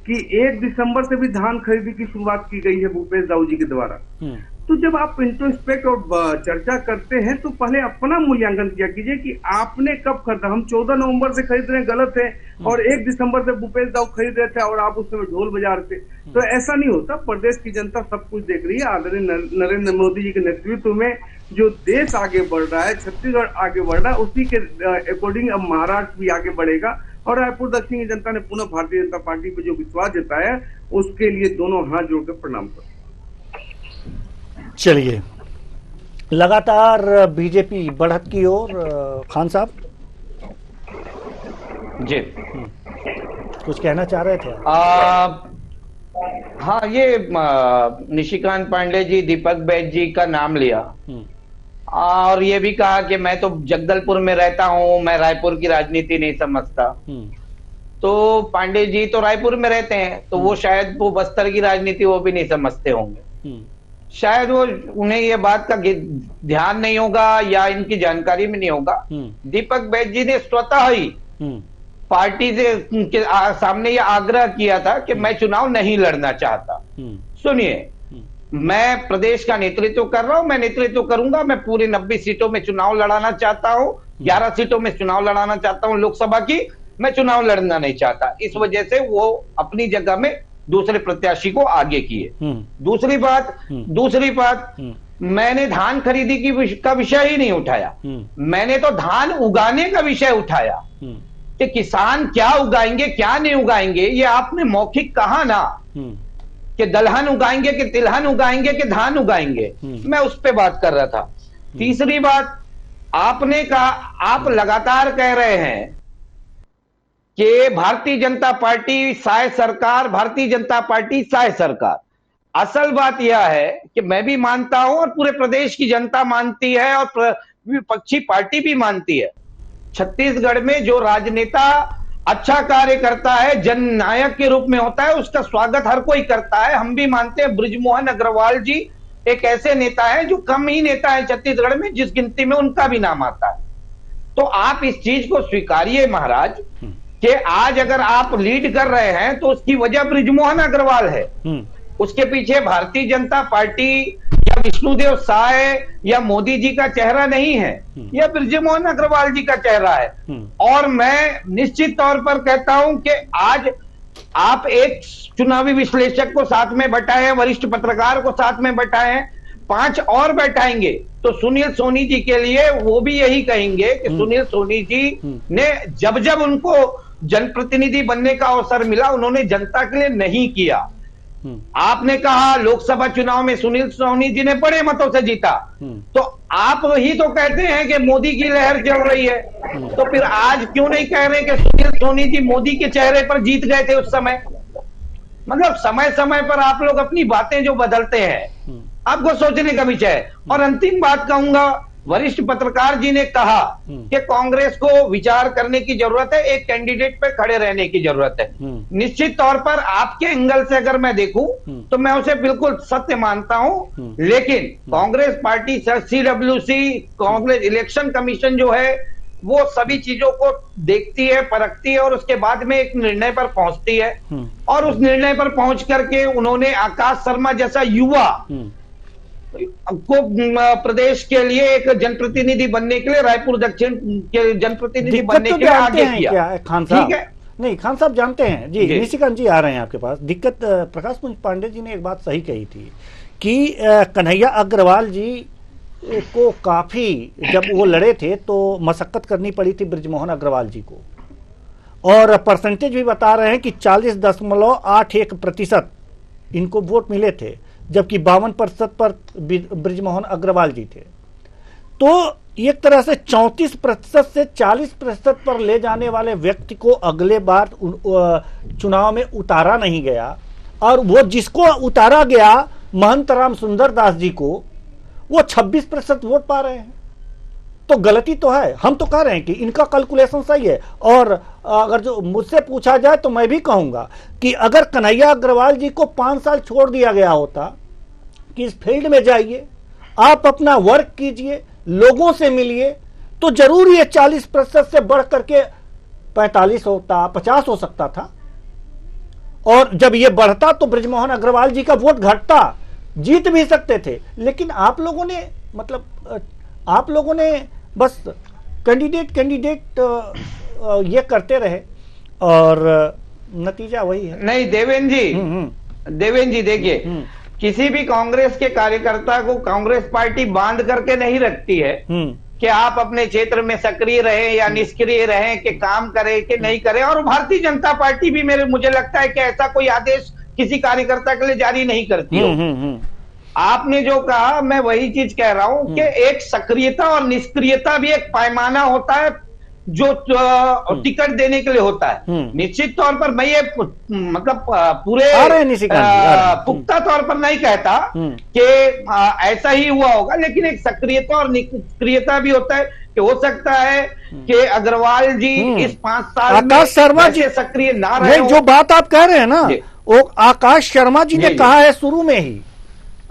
Speaker 5: कि 1 दिसंबर से भी धान खरीदी की शुरुआत की गई है भूपेश दाऊ जी के द्वारा। तो जब आप इंट्रोस्पेक्ट और चर्चा करते हैं तो पहले अपना मूल्यांकन किया कीजिए कि आपने कब खरीदा। हम 14 नवंबर से खरीद रहे हैं, गलत है, और 1 दिसंबर से भूपेश दाऊ खरीद रहे थे और आप उस समय ढोल बजा रहे थे, तो ऐसा नहीं होता। प्रदेश की जनता सब कुछ देख रही है। आदरणीय नरेंद्र मोदी जी के नेतृत्व में जो देश आगे बढ़ रहा है, छत्तीसगढ़ आगे बढ़ रहा है, उसी के अकॉर्डिंग अब महाराष्ट्र भी आगे बढ़ेगा और रायपुर दक्षिण की जनता ने पुनः भारतीय जनता पार्टी पे जो विश्वास जताया उसके लिए दोनों हाथ जोड़कर प्रणाम करते।
Speaker 2: चलिए, लगातार बीजेपी बढ़त की ओर, खान साहब
Speaker 6: जी
Speaker 2: कुछ कहना चाह रहे थे?
Speaker 6: हाँ, ये निशिकांत पांडे जी, दीपक बैज जी का नाम लिया और ये भी कहा कि मैं तो जगदलपुर में रहता हूं, मैं रायपुर की राजनीति नहीं समझता। तो पांडे जी तो रायपुर में रहते हैं, तो वो शायद वो बस्तर की राजनीति वो भी नहीं समझते होंगे, शायद वो उन्हें ये बात का ध्यान नहीं होगा या इनकी जानकारी में नहीं होगा। दीपक बैज जी ने स्वतः ही पार्टी से उनके सामने ये आग्रह किया था कि मैं चुनाव नहीं लड़ना चाहता। सुनिए, मैं प्रदेश का नेतृत्व कर रहा हूं, मैं नेतृत्व करूंगा, मैं पूरे 90 सीटों में चुनाव लड़ाना चाहता हूं, 11 सीटों में चुनाव लड़ाना चाहता हूं लोकसभा की, मैं चुनाव लड़ना नहीं चाहता। इस वजह से वो अपनी जगह में दूसरे प्रत्याशी को आगे किए। दूसरी बात, मैंने धान खरीदी का विषय ही नहीं उठाया, मैंने तो धान उगाने का विषय उठाया कि किसान क्या उगाएंगे क्या नहीं उगाएंगे। ये आपने मौखिक कहा ना कि दलहन उगाएंगे कि तिलहन उगाएंगे कि धान उगाएंगे, मैं उस पर बात कर रहा था। तीसरी बात, आपने कहा, आप लगातार कह रहे हैं कि भारतीय जनता पार्टी साय सरकार, भारतीय जनता पार्टी साय सरकार। असल बात यह है कि मैं भी मानता हूं और पूरे प्रदेश की जनता मानती है और विपक्षी पार्टी भी मानती है, छत्तीसगढ़ में जो राजनेता अच्छा कार्य करता है, जननायक के रूप में होता है, उसका स्वागत हर कोई करता है। हम भी मानते हैं बृजमोहन अग्रवाल जी एक ऐसे नेता है जो कम ही नेता है छत्तीसगढ़ में जिस गिनती में उनका भी नाम आता है। तो आप इस चीज को स्वीकारिए महाराज कि आज अगर आप लीड कर रहे हैं तो उसकी वजह बृजमोहन अग्रवाल है, उसके पीछे भारतीय जनता पार्टी या विष्णुदेव साय या मोदी जी का चेहरा नहीं है, यह बृजमोहन अग्रवाल जी का चेहरा है। और मैं निश्चित तौर पर कहता हूं कि आज आप एक चुनावी विश्लेषक को साथ में बैठाए, वरिष्ठ पत्रकार को साथ में बैठाए, 5 और बैठाएंगे तो सुनील सोनी जी के लिए वो भी यही कहेंगे कि सुनील सोनी जी ने जब जब उनको जनप्रतिनिधि बनने का अवसर मिला उन्होंने जनता के लिए नहीं किया। आपने कहा लोकसभा चुनाव में सुनील सोनी जी ने बड़े मतों से जीता, तो आप ही तो कहते हैं कि मोदी की लहर चल रही है, तो फिर आज क्यों नहीं कह रहे कि सुनील सोनी जी मोदी के चेहरे पर जीत गए थे उस समय। मतलब समय समय पर आप लोग अपनी बातें जो बदलते हैं, आपको सोचने का विषय है। और अंतिम बात कहूंगा वरिष्ठ पत्रकार जी ने कहा कि कांग्रेस को विचार करने की जरूरत है, एक कैंडिडेट पे खड़े रहने की जरूरत है। निश्चित तौर पर आपके एंगल से अगर मैं देखूं तो मैं उसे बिल्कुल सत्य मानता हूं, लेकिन Congress party, CWC, Congress election commission जो है वो सभी चीजों को देखती है, परखती है और उसके बाद में एक निर्णय पर पहुंचती है। और उस निर्णय पर पहुंच करके उन्होंने आकाश शर्मा जैसा युवा को प्रदेश के लिए एक जनप्रतिनिधि बनने के लिए, रायपुर दक्षिण के जनप्रतिनिधि बनने के लिए आगे किया।
Speaker 2: खान साहब, ठीक है? नहीं, खान साहब जानते हैं जी, निशिकांत जी आ रहे हैं आपके पास। दिक्कत प्रकाश पुंज पांडे जी ने एक बात सही कही थी कि कन्हैया अग्रवाल जी को काफी, जब वो लड़े थे तो मशक्कत करनी पड़ी थी बृजमोहन अग्रवाल जी को, और परसेंटेज भी बता रहे हैं कि 40.81% इनको वोट मिले थे, जबकि 52% पर बृजमोहन अग्रवाल जी थे। तो एक तरह से 34% से 40% पर ले जाने वाले व्यक्ति को अगले बार चुनाव में उतारा नहीं गया, और वो जिसको उतारा गया महंत राम सुंदर दास जी को, वो 26% वोट पा रहे हैं। तो गलती तो है। हम तो कह रहे हैं कि इनका कैलकुलेशन सही है, और अगर जो मुझसे पूछा जाए तो मैं भी कहूंगा कि अगर कन्हैया अग्रवाल जी को 5 साल छोड़ दिया गया होता कि इस फील्ड में जाइए, आप अपना वर्क कीजिए, लोगों से मिलिए, तो जरूर ये 40% से बढ़ करके 45 होता, 50 हो सकता था। और जब ये बढ़ता तो बृजमोहन अग्रवाल जी का वोट घटता, जीत भी सकते थे। लेकिन आप लोगों ने, मतलब आप लोगों ने बस कैंडिडेट ये करते रहे, और नतीजा वही है।
Speaker 6: नहीं देवेंद्र जी देखिए, किसी भी कांग्रेस के कार्यकर्ता को कांग्रेस पार्टी बांध करके नहीं रखती है कि आप अपने क्षेत्र में सक्रिय रहें या निष्क्रिय रहें, कि काम करें कि नहीं करें। और भारतीय जनता पार्टी भी मुझे लगता है कि ऐसा कोई आदेश किसी कार्यकर्ता के लिए जारी नहीं करती हो। आपने जो कहा, मैं वही चीज कह रहा हूं कि एक सक्रियता और निष्क्रियता भी एक पैमाना होता है जो टिकट देने के लिए होता है। निश्चित तौर पर मैं ये मतलब पूरे पुख्ता तौर पर नहीं कहता कि ऐसा ही हुआ होगा, लेकिन एक सक्रियता और निष्क्रियता भी होता है कि हो सकता है कि अग्रवाल जी इस 5 साल
Speaker 2: आकाश शर्मा जी
Speaker 6: सक्रिय ना रहे।
Speaker 2: जो बात आप कह रहे हैं ना, वो आकाश शर्मा जी ने कहा है शुरू में ही,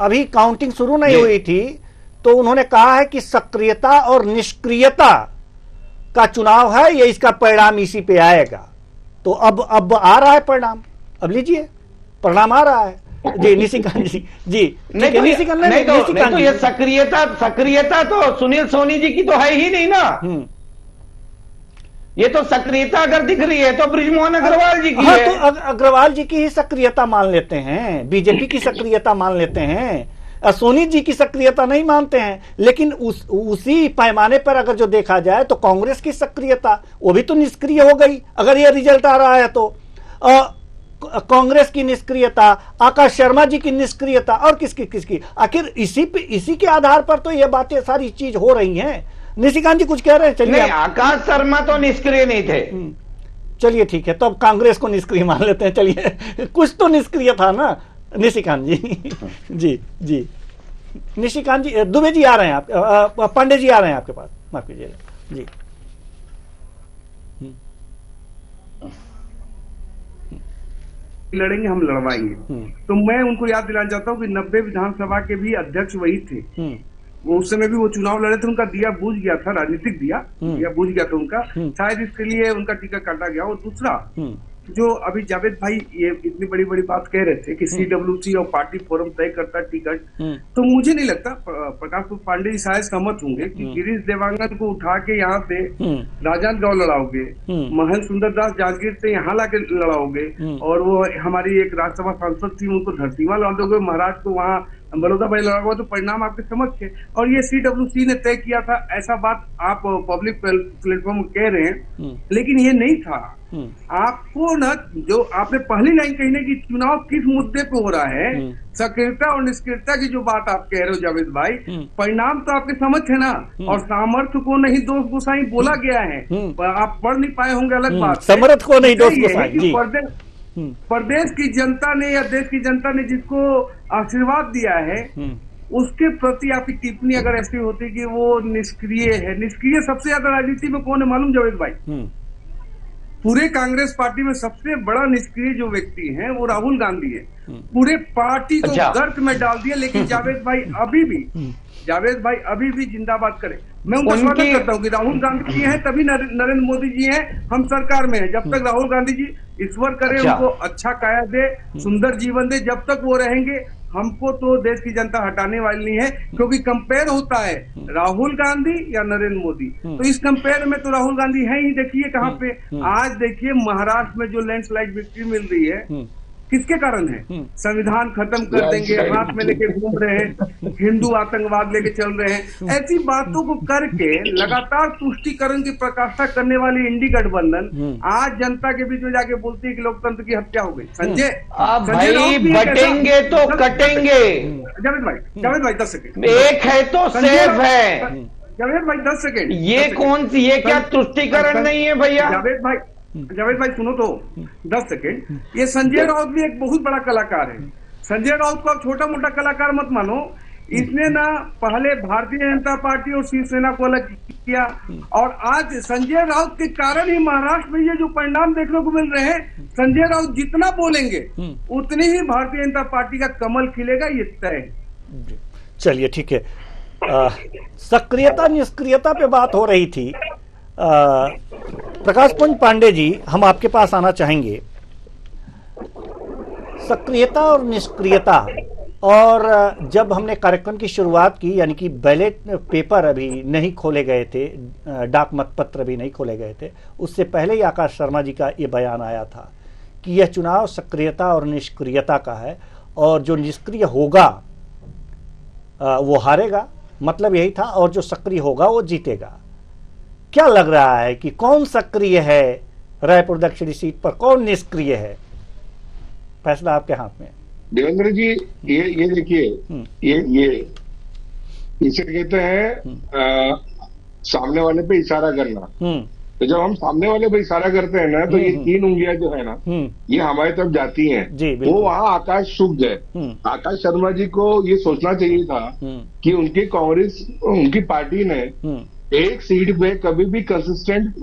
Speaker 2: अभी काउंटिंग शुरू नहीं हुई थी तो उन्होंने कहा है कि सक्रियता और निष्क्रियता का चुनाव है, ये इसका परिणाम इसी पे आएगा। तो अब आ रहा है परिणाम, अब लीजिए परिणाम आ रहा है। जी निशिकांत जी
Speaker 6: नहीं तो ये सक्रियता तो सुनील सोनी जी की तो है ही नहीं ना। ये तो सक्रियता अगर दिख रही है तो बृजमोहन अग्रवाल जी की है।
Speaker 2: तो अग्रवाल जी की ही सक्रियता मान लेते हैं, बीजेपी की सक्रियता मान लेते हैं, सोनी जी की सक्रियता नहीं मानते हैं। लेकिन उसी पैमाने पर अगर जो देखा जाए तो कांग्रेस की सक्रियता वो भी तो निष्क्रिय हो गई अगर ये रिजल्ट आ रहा है तो। कांग्रेस की निष्क्रियता, आकाश शर्मा जी की निष्क्रियता, और किसकी आखिर इसी के आधार पर तो ये बातें सारी चीज हो रही हैं। निशिकांत जी कुछ कह रहे हैं? चलिए,
Speaker 6: आकाश शर्मा तो निष्क्रिय नहीं थे।
Speaker 2: चलिए ठीक है, तो अब कांग्रेस को निष्क्रिय मान लेते हैं। चलिए कुछ तो निष्क्रिय था ना निशिकांत जी। जी निशिकांत जी, दुबे जी आ रहे हैं आप, पांडे जी आ रहे हैं आपके पास, माफ कीजिएगा जी।
Speaker 5: लड़ेंगे, हम लड़वाएंगे। तो मैं उनको याद दिलाना चाहता हूँ कि 90 विधानसभा के भी अध्यक्ष वही थे। वो उस समय भी वो चुनाव लड़े थे, उनका दिया बुझ गया था, राजनीतिक दिया बुझ गया था उनका, शायद इसके लिए उनका टिकट काटा गया। और दूसरा जो अभी जावेद भाई ये इतनी बड़ी बड़ी बात कह रहे थे कि CWC और पार्टी फोरम तय करता टिकट, तो मुझे नहीं लगता, प्रकाश पांडे जी शायद सहमत होंगे कि गिरीश देवांगन को उठा के यहाँ से राजनांदगांव लड़ाओगे, महंत सुंदर दास जांजगीर से यहाँ लाके लड़ाओगे, और वो हमारी एक राज्यसभा सांसद थी उनको धरतीमा लड़ा दोगे, महाराज को वहाँ बलौदा भाई लड़ा हुआ, तो परिणाम आपके समझ थे। और ये CWC ने तय किया था, ऐसा बात आप पब्लिक प्लेटफॉर्म कह रहे हैं, लेकिन ये नहीं था। आपको ना, जो आपने पहली लाइन कही ना कि चुनाव किस मुद्दे पे हो रहा है, सक्रियता और निष्क्रियता की जो बात आप कह रहे हो जावेद भाई, परिणाम तो आपके समझ है ना। और सामर्थ्य को नहीं दोष गोसाई बोला गया है, आप पढ़ नहीं पाए होंगे, अलग बात।
Speaker 2: सामर्थ्य को नहीं दोष गोसाई,
Speaker 5: प्रदेश की जनता ने या देश की जनता ने जिसको आशीर्वाद दिया है, उसके प्रति आपकी टिप्पणी अगर ऐसी होती कि वो निष्क्रिय है। निष्क्रिय सबसे ज्यादा राजनीति में कौन है मालूम जावेद भाई? पूरे कांग्रेस पार्टी में सबसे बड़ा निष्क्रिय जो व्यक्ति है वो राहुल गांधी है। पूरे पार्टी को गर्त में डाल दिया, लेकिन जावेद भाई अभी भी जिंदाबाद करे। मैं उनका स्वागत करता हूँ कि राहुल गांधी जी हैं तभी नरेंद्र मोदी जी हैं, हम सरकार में हैं। जब तक राहुल गांधी जी ईश्वर करे उनको अच्छा काया दे, सुंदर जीवन दे, जब तक वो रहेंगे हमको तो देश की जनता हटाने वाली नहीं है। क्योंकि कंपेयर होता है राहुल गांधी या नरेंद्र मोदी, तो इस कंपेयर में तो राहुल गांधी है ही। देखिए कहाँ पे आज देखिए महाराष्ट्र में जो लैंडस्लाइड विक्ट्री मिल रही है किसके कारण है? संविधान खत्म कर देंगे हाथ में लेके घूम रहे हैं, हिंदू आतंकवाद लेके चल रहे हैं। ऐसी बातों को करके लगातार तुष्टीकरण की प्रकाष्ठा करने वाली इंडी गठबंधन आज जनता के बीच में जाके बोलती है कि लोकतंत्र की हत्या हो गई। संजय
Speaker 6: भाई बटेंगे तो कटेंगे।
Speaker 5: जावेद भाई 10 सेकेंड,
Speaker 6: एक है तो सेफ है।
Speaker 5: जावेद भाई 10 सेकेंड,
Speaker 6: ये कौन सी, ये क्या तुष्टीकरण नहीं है भैया?
Speaker 5: जावेद भाई सुनो तो 10 सेकेंड। ये संजय राउत भी एक बहुत बड़ा कलाकार है। संजय राउत को आप छोटा मोटा कलाकार मत मानो। इसने ना पहले भारतीय जनता पार्टी और शिवसेना को अलग किया, और आज संजय राउत के कारण ही महाराष्ट्र में ये जो परिणाम देखने को मिल रहे हैं, संजय राउत जितना बोलेंगे उतनी ही भारतीय जनता पार्टी का कमल खिलेगा, ये तय है।
Speaker 2: चलिए ठीक है, सक्रियता निष्क्रियता पे बात हो रही थी। प्रकाश पुंज पांडे जी, हम आपके पास आना चाहेंगे। सक्रियता और निष्क्रियता, और जब हमने कार्यक्रम की शुरुआत की, यानी कि बैलेट पेपर अभी नहीं खोले गए थे, डाक मतपत्र भी नहीं खोले गए थे, उससे पहले ही आकाश शर्मा जी का ये बयान आया था कि यह चुनाव सक्रियता और निष्क्रियता का है, और जो निष्क्रिय होगा वो हारेगा, मतलब यही था, और जो सक्रिय होगा वो जीतेगा। क्या लग रहा है कि कौन सक्रिय है रायपुर दक्षिणी सीट पर, कौन निष्क्रिय है? फैसला आपके हाथ में।
Speaker 7: देवेंद्र जी, ये देखिए, ये इसे कहते हैं सामने वाले पे इशारा करना। तो जब हम सामने वाले पे इशारा करते हैं ना, तो ये 3 उंगलियां जो है ना, ये हमारी तरफ जाती हैं। वो वहाँ आकाश सूख गए। आकाश शर्मा जी को ये सोचना चाहिए था कि उनकी कांग्रेस, उनकी पार्टी ने एक सीट पे कभी भी कंसिस्टेंट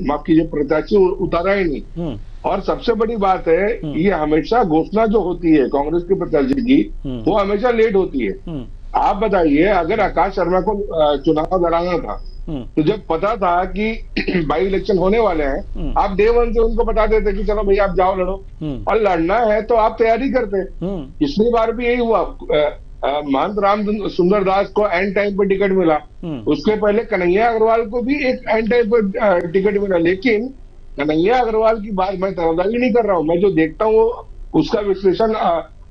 Speaker 7: माफ कीजिए प्रत्याशी उतारा ही नहीं। और सबसे बड़ी बात है, ये हमेशा घोषणा जो होती है कांग्रेस के प्रत्याशी की, वो हमेशा लेट होती है। आप बताइए, अगर आकाश शर्मा को चुनाव लड़ाना था, तो जब पता था कि बाई इलेक्शन होने वाले हैं, आप डे 1 से उनको बता देते कि चलो भैया आप जाओ लड़ो, और लड़ना है तो आप तैयारी करते। पिछली बार भी यही हुआ। महंत राम सुंदर दास को एंड टाइम पर टिकट मिला, उसके पहले कन्हैया अग्रवाल को भी एक एंड टाइम पर टिकट मिला। लेकिन कन्हैया अग्रवाल की बात मैं तरफदारी नहीं कर रहा हूं, मैं जो देखता हूँ उसका विश्लेषण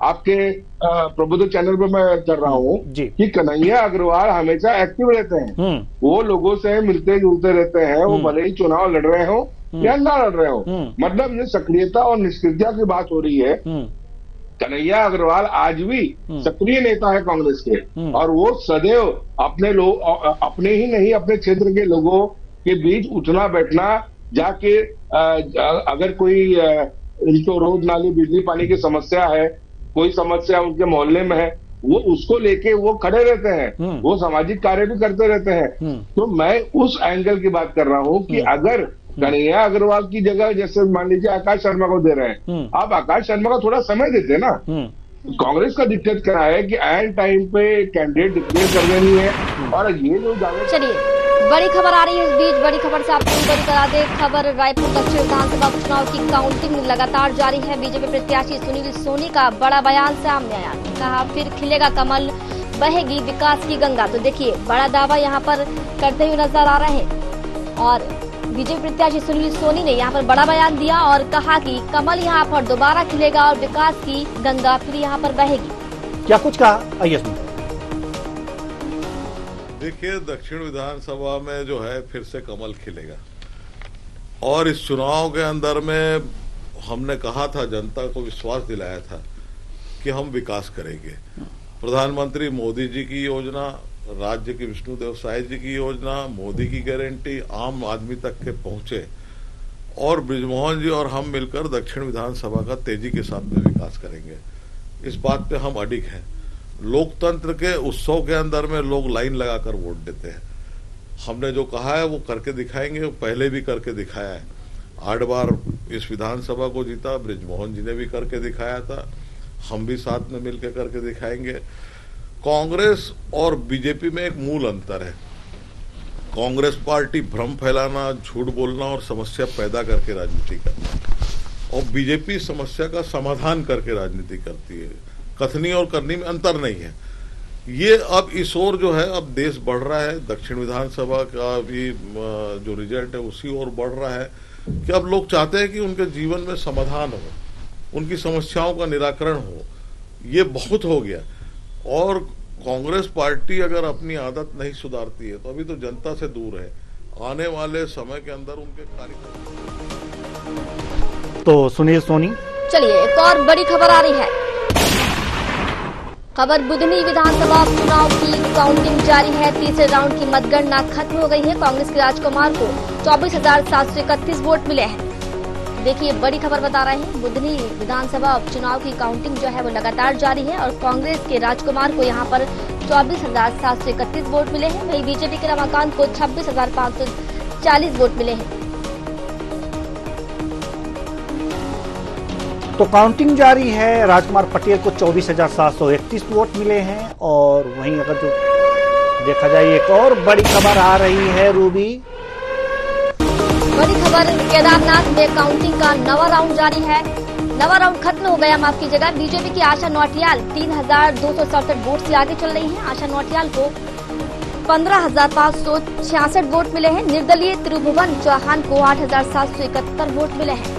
Speaker 7: आपके प्रबुद्ध चैनल पर मैं कर रहा हूँ कि कन्हैया अग्रवाल हमेशा एक्टिव रहते हैं। वो लोगों से मिलते जुलते रहते हैं, वो भले ही चुनाव लड़ रहे हो या ना लड़ रहे हो। मतलब ये सक्रियता और निष्क्रियता की बात हो रही है। कन्हैया अग्रवाल आज भी सक्रिय नेता है कांग्रेस के, और वो सदैव अपने लोग, अपने ही नहीं अपने क्षेत्र के लोगों के बीच उठना बैठना, जाके अगर कोई उनको रोड नाली बिजली पानी की समस्या है, कोई समस्या उनके मोहल्ले में है, वो उसको लेके वो खड़े रहते हैं, वो सामाजिक कार्य भी करते रहते हैं। तो मैं उस एंगल की बात कर रहा हूँ कि अगर कन्हैया अग्रवाल की जगह जैसे मान लीजिए आकाश शर्मा को दे रहे हैं, आप आकाश शर्मा को थोड़ा समय देते ना। कांग्रेस का दिक्कत क्या है कि एंड टाइम पे कैंडिडेट डिक्लेयर कर देनी है, और ये जो
Speaker 1: चलिए बड़ी खबर आ रही है इस बीच, बड़ी खबर से आपको रूबरू करा दे। खबर रायपुर दक्षिण विधानसभा चुनाव की काउंटिंग लगातार जारी है। बीजेपी प्रत्याशी सुनील सोनी का बड़ा बयान सामने आया, कहा फिर खिलेगा कमल, बहेगी विकास की गंगा। तो देखिए बड़ा दावा यहाँ पर करते हुए नजर आ रहे हैं, और बीजेपी प्रत्याशी सुनील सोनी ने यहाँ पर बड़ा बयान दिया और कहा कि कमल यहाँ पर दोबारा खिलेगा और विकास की गंगा फिर यहाँ पर बहेगी।
Speaker 2: क्या कुछ कहा, आइए सुनते हैं।
Speaker 8: देखिए, दक्षिण विधानसभा में जो है फिर से कमल खिलेगा, और इस चुनाव के अंदर में हमने कहा था, जनता को विश्वास दिलाया था कि हम विकास करेंगे। प्रधानमंत्री मोदी जी की योजना, राज्य की विष्णुदेव साय जी की योजना, मोदी की गारंटी आम आदमी तक के पहुंचे, और बृजमोहन जी और हम मिलकर दक्षिण विधानसभा का तेजी के साथ में विकास करेंगे। इस बात पे हम अडिग हैं। लोकतंत्र के उत्सव के अंदर में लोग लाइन लगाकर वोट देते हैं। हमने जो कहा है वो करके दिखाएंगे, पहले भी करके दिखाया है। 8 बार इस विधानसभा को जीता, बृजमोहन जी ने भी करके दिखाया था, हम भी साथ में मिलकर करके दिखाएंगे। कांग्रेस और बीजेपी में एक मूल अंतर है। कांग्रेस पार्टी भ्रम फैलाना, झूठ बोलना और समस्या पैदा करके राजनीति करती है, और बीजेपी समस्या का समाधान करके राजनीति करती है। कथनी और करनी में अंतर नहीं है। ये अब इस ओर जो है, अब देश बढ़ रहा है। दक्षिण विधानसभा का भी जो रिजल्ट है उसी ओर बढ़ रहा है कि अब लोग चाहते हैं कि उनके जीवन में समाधान हो, उनकी समस्याओं का निराकरण हो। ये बहुत हो गया, और कांग्रेस पार्टी अगर अपनी आदत नहीं सुधारती है तो अभी तो जनता से दूर है। आने वाले समय के अंदर उनके कार्यक्रम।
Speaker 2: तो सुनील सोनी,
Speaker 1: चलिए एक और बड़ी खबर आ रही है। खबर बुधनी विधानसभा चुनाव की काउंटिंग जारी है। तीसरे राउंड की मतगणना खत्म हो गई है। कांग्रेस के राजकुमार को 24,731 वोट मिले हैं। देखिए बड़ी खबर बता रहे हैं, बुधनी विधानसभा उपचुनाव की काउंटिंग जो है वो लगातार जारी है और कांग्रेस के राजकुमार को यहां पर 24,731 वोट मिले हैं। वहीं बीजेपी के रमाकांत को 26,540 वोट मिले हैं।
Speaker 2: तो काउंटिंग जारी है। राजकुमार पटेल को 24,731 वोट मिले हैं। और वहीं अगर जो देखा जाए, एक और बड़ी खबर आ रही है रूबी।
Speaker 1: बड़ी खबर, केदारनाथ में काउंटिंग का नवा राउंड जारी है। नवा राउंड खत्म हो गया, माफ कीजिएगा। बीजेपी की आशा नौटियाल 3,267 वोट से आगे चल रही हैं। आशा नौटियाल को 15,566 वोट मिले हैं। निर्दलीय त्रिभुवन चौहान को 8,771 वोट मिले हैं।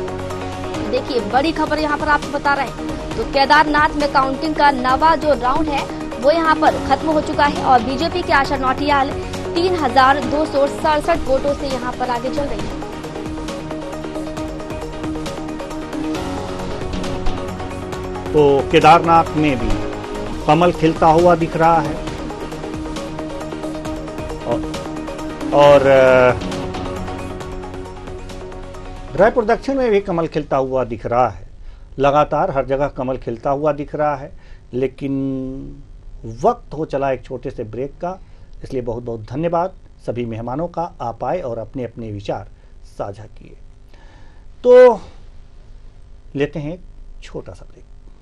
Speaker 1: देखिए बड़ी खबर यहाँ पर आपको बता रहे हैं। तो केदारनाथ में काउंटिंग का नवा जो राउंड है वो यहाँ पर खत्म हो चुका है और बीजेपी की आशा नौटियाल 3,267 वोटों से यहाँ पर आगे चल रही है।
Speaker 2: तो केदारनाथ में भी कमल खिलता हुआ दिख रहा है और रायपुर दक्षिण में भी कमल खिलता हुआ दिख रहा है। लगातार हर जगह कमल खिलता हुआ दिख रहा है। लेकिन वक्त हो चला एक छोटे से ब्रेक का, इसलिए बहुत बहुत धन्यवाद सभी मेहमानों का। आप आए और अपने अपने विचार साझा किए। तो लेते हैं एक छोटा सा ब्रेक।